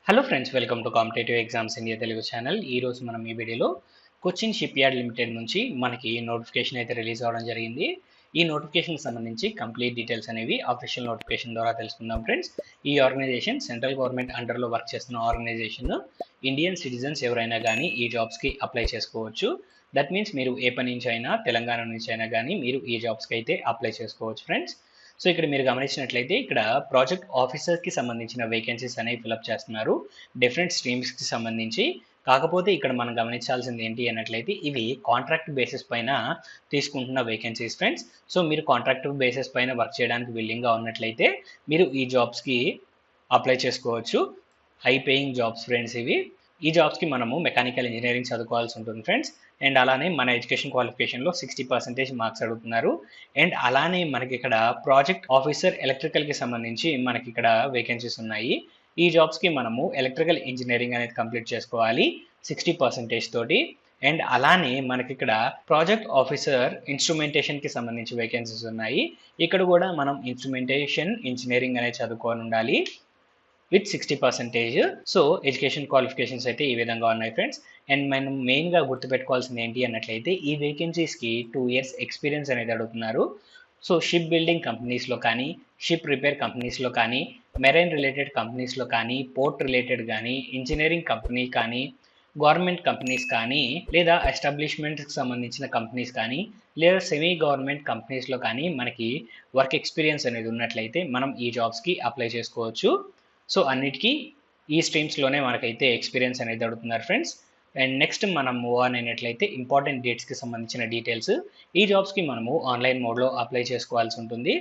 Hello friends, welcome to competitive exams India Telugu channel. ఈరోజు మనం ఈ వీడియోలో కొచ్చిన్ షిప్ యార్డ్ లిమిటెడ్ నుంచి మనకి నోటిఫికేషన్ అయితే రిలీజ్ అవ్వడం జరిగింది. ఈ నోటిఫికేషన్కి సంబంధించి కంప్లీట్ డీటెయిల్స్ అనేవి అఫీషియల్ నోటిఫికేషన్ ద్వారా తెలుసుకుందాం ఫ్రెండ్స్. ఈ ఆర్గనైజేషన్ సెంట్రల్ గవర్నమెంట్ అండర్లో వర్క్ చేస్తున్న ఆర్గనైజేషన్. ఇండియన్ సిటిజన్స్ ఎవరైనా కానీ ఈ జాబ్స్కి అప్లై చేసుకోవచ్చు. దట్ మీన్స్ మీరు ఏ పని నుంచి అయినా, తెలంగాణ నుంచి అయినా కానీ మీరు ఈ జాబ్స్కి అయితే అప్లై చేసుకోవచ్చు ఫ్రెండ్స్. సో ఇక్కడ మీరు గమనించినట్లయితే ఇక్కడ ప్రాజెక్ట్ ఆఫీసర్కి సంబంధించిన వేకెన్సీస్ అనేవి ఫిలప్ చేస్తున్నారు డిఫరెంట్ స్ట్రీమ్స్కి సంబంధించి. కాకపోతే ఇక్కడ మనం గమనించాల్సింది ఏంటి అన్నట్లయితే ఇవి కాంట్రాక్ట్ బేసిస్ పైన తీసుకుంటున్న వేకెన్సీస్ ఫ్రెండ్స్. సో మీరు కాంట్రాక్ట్ బేసిస్ పైన వర్క్ చేయడానికి విల్లింగ్గా ఉన్నట్లయితే మీరు ఈ జాబ్స్కి అప్లై చేసుకోవచ్చు. హై పేయింగ్ జాబ్స్ ఫ్రెండ్స్ ఇవి. ఈ జాబ్స్కి మనము మెకానికల్ ఇంజనీరింగ్ చదువుకోవాల్సి ఉంటుంది ఫ్రెండ్స్. అండ్ అలానే మన ఎడ్యుకేషన్ క్వాలిఫికేషన్లో 60% మార్క్స్ అడుగుతున్నారు. అండ్ అలానే మనకి ఇక్కడ ప్రాజెక్ట్ ఆఫీసర్ ఎలక్ట్రికల్కి సంబంధించి మనకి ఇక్కడ వేకెన్సీస్ ఉన్నాయి. ఈ జాబ్స్కి మనము ఎలక్ట్రికల్ ఇంజనీరింగ్ అనేది కంప్లీట్ చేసుకోవాలి 60% తోటి. అండ్ అలానే మనకి ఇక్కడ ప్రాజెక్ట్ ఆఫీసర్ ఇన్స్ట్రుమెంటేషన్కి సంబంధించి వేకెన్సీస్ ఉన్నాయి. ఇక్కడ కూడా మనం ఇన్స్ట్రుమెంటేషన్ ఇంజనీరింగ్ అనేది చదువుకొని ఉండాలి విత్ 60%. సో ఎడ్యుకేషన్ క్వాలిఫికేషన్స్ అయితే ఈ విధంగా ఉన్నాయి ఫ్రెండ్స్. అండ్ మనం మెయిన్గా గుర్తుపెట్టుకోవాల్సింది ఏంటి అన్నట్లయితే ఈ వేకెన్సీస్కి 2 years ఎక్స్పీరియన్స్ అనేది అడుగుతున్నారు. సో షిప్ బిల్డింగ్ కంపెనీస్లో కానీ, షిప్ రిపేర్ కంపెనీస్లో కానీ, మెరైన్ రిలేటెడ్ కంపెనీస్లో కానీ, పోర్ట్ రిలేటెడ్ కానీ, ఇంజనీరింగ్ కంపెనీ కానీ, గవర్నమెంట్ కంపెనీస్ కానీ, లేదా ఎస్టాబ్లిష్మెంట్కి సంబంధించిన కంపెనీస్ కానీ, లేదా సెమీ గవర్నమెంట్ కంపెనీస్లో కానీ మనకి వర్క్ ఎక్స్పీరియన్స్ అనేది ఉన్నట్లయితే మనం ఈ జాబ్స్కి అప్లై చేసుకోవచ్చు. సో అన్నిటికీ ఈ స్ట్రీమ్స్లోనే మనకైతే ఎక్స్పీరియన్స్ అనేది అడుగుతున్నారు ఫ్రెండ్స్. అండ్ నెక్స్ట్ మనం మూవ్ ఆన్ అయినట్లయితే ఇంపార్టెంట్ డేట్స్కి సంబంధించిన డీటెయిల్స్. ఈ జాబ్స్కి మనము ఆన్లైన్ మోడ్లో అప్లై చేసుకోవాల్సి ఉంటుంది.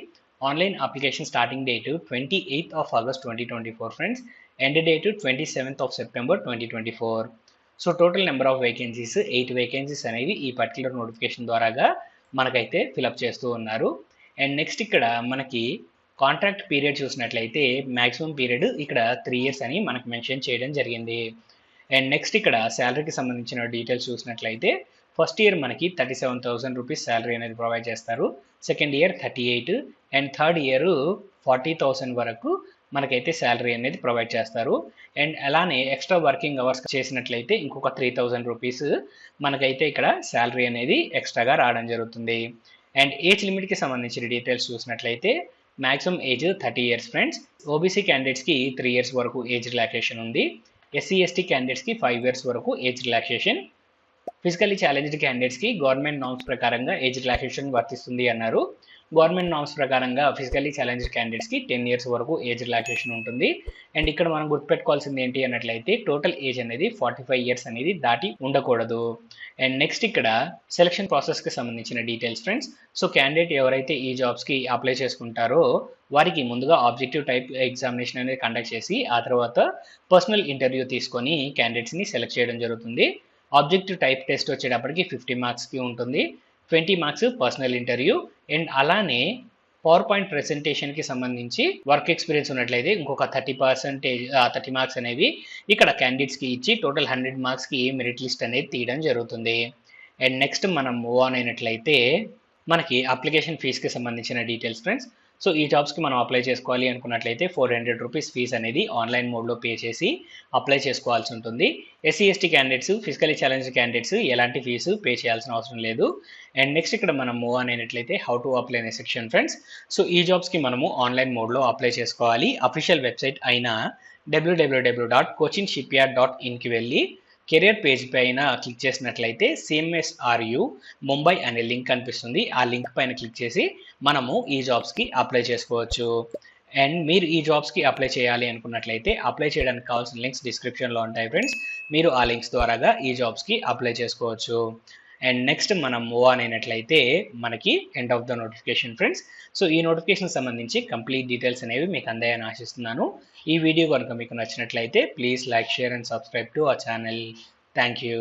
Online application starting date 28th of August 2024 friends. End date 27th of September 2024. So total number of vacancies 8 vacancies అనేవి ఈ పర్టికులర్ నోటిఫికేషన్ ద్వారాగా మనకైతే ఫిలప్ చేస్తూ ఉన్నారు. అండ్ నెక్స్ట్ ఇక్కడ మనకి కాంట్రాక్ట్ పీరియడ్ చూసినట్లయితే మ్యాక్సిమం పీరియడ్ ఇక్కడ 3 years అని మనకు మెన్షన్ చేయడం జరిగింది. అండ్ నెక్స్ట్ ఇక్కడ శాలరీకి సంబంధించిన డీటెయిల్స్ చూసినట్లయితే ఫస్ట్ ఇయర్ మనకి 37,000 రూపీస్ శాలరీ అనేది ప్రొవైడ్ చేస్తారు. Second year 38 and third year 40,000 వరకు మనకైతే శాలరీ అనేది ప్రొవైడ్ చేస్తారు. అండ్ అలానే ఎక్స్ట్రా వర్కింగ్ అవర్స్ చేసినట్లయితే ఇంకొక 3,000 రూపీస్ మనకైతే ఇక్కడ శాలరీ అనేది ఎక్స్ట్రాగా రావడం జరుగుతుంది. అండ్ ఏజ్ లిమిట్కి సంబంధించిన డీటెయిల్స్ చూసినట్లయితే maximum age 30 years friends. OBC క్యాండిడేట్స్కి 3 years వరకు ఏజ్ రిలాక్సేషన్ ఉంది. ఎస్సీ ఎస్టీ క్యాండిడేట్స్కి 5 years వరకు ఏజ్ రిలాక్సేషన్. ఫిజికల్లీ ఛాలెంజ్డ్ క్యాండిడేట్స్కి గవర్నమెంట్ నామ్స్ ప్రకారంగా ఏజ్ రిలాక్సేషన్ వర్తిస్తుంది అన్నారు. గవర్నమెంట్ నామ్స్ ప్రకారంగా ఫిజికల్లీ ఛాలెంజ్డ్ క్యాండిడేట్స్కి 10 years వరకు ఏజ్ రిలాక్సేషన్ ఉంటుంది. అండ్ ఇక్కడ మనం గుర్తుపెట్టుకోవాల్సింది ఏంటి అన్నట్లయితే టోటల్ ఏజ్ అనేది 45 years అనేది దాటి ఉండకూడదు. అండ్ నెక్స్ట్ ఇక్కడ సెలక్షన్ ప్రాసెస్కి సంబంధించిన డీటెయిల్స్ ఫ్రెండ్స్. సో క్యాండిడేట్ ఎవరైతే ఈ జాబ్స్కి అప్లై చేసుకుంటారో వారికి ముందుగా ఆబ్జెక్టివ్ టైప్ ఎగ్జామినేషన్ అనేది కండక్ట్ చేసి ఆ తర్వాత పర్సనల్ ఇంటర్వ్యూ తీసుకొని క్యాండిడేట్స్ని సెలెక్ట్ చేయడం జరుగుతుంది. ఆబ్జెక్టివ్ టైప్ టెస్ట్ వచ్చేటప్పటికి 50 marksకి ఉంటుంది. 20 marks పర్సనల్ ఇంటర్వ్యూ. అండ్ అలానే పవర్ పాయింట్ ప్రెజెంటేషన్కి సంబంధించి వర్క్ ఎక్స్పీరియన్స్ ఉన్నట్లయితే ఇంకొక 30 marks అనేవి ఇక్కడ క్యాండిడేట్స్కి ఇచ్చి టోటల్ 100 marksకి మెరిట్ లిస్ట్ అనేది తీయడం జరుగుతుంది. అండ్ నెక్స్ట్ మనం మూవ్ ఆన్ అయినట్లయితే మనకి అప్లికేషన్ ఫీజ్కి సంబంధించిన డీటెయిల్స్ ఫ్రెండ్స్. సో ఈ జాబ్స్కి మనం అప్లై చేసుకోవాలి అనుకున్నట్లయితే 400 రూపీస్ ఫీజ్ అనేది ఆన్లైన్ మోడ్లో పే చేసి అప్లై చేసుకోవాల్సి ఉంటుంది. SC ST candidates, physically challenge candidates ఎలాంటి ఫీజు పే చేయాల్సిన అవసరం లేదు. అండ్ నెక్స్ట్ ఇక్కడ మనం మూవ్ ఆన్ అయినట్లయితే హౌ టు అప్లై అనే సెక్షన్ ఫ్రెండ్స్. సో ఈ జాబ్స్కి మనము ఆన్లైన్ మోడ్లో అప్లై చేసుకోవాలి. అఫీషియల్ వెబ్సైట్ అయిన www.cochinshipyard.inకి వెళ్ళి కెరియర్ పేజ్ పైన క్లిక్ చేసినట్లయితే CMSRU ముంబై అనే లింక్ కనిపిస్తుంది. ఆ లింక్ పైన క్లిక్ చేసి మనము ఈ జాబ్స్కి అప్లై చేసుకోవచ్చు. అండ్ మీరు ఈ జాబ్స్కి అప్లై చేయాలి అనుకున్నట్లయితే అప్లై చేయడానికి కావాల్సిన లింక్స్ డిస్క్రిప్షన్లో ఉంటాయి ఫ్రెండ్స్. మీరు ఆ లింక్స్ ద్వారాగా ఈ జాబ్స్కి అప్లై చేసుకోవచ్చు. అండ్ నెక్స్ట్ మనం మూవ్ ఆన్ అయినట్లయితే మనకి end of the notification friends. So ఈ నోటిఫికేషన్ సంబంధించి కంప్లీట్ డీటెయిల్స్ అనేవి మీకు అందాయని ఆశిస్తున్నాను. ఈ వీడియో కనుక మీకు నచ్చినట్లయితే please like, share and subscribe to our channel. Thank you.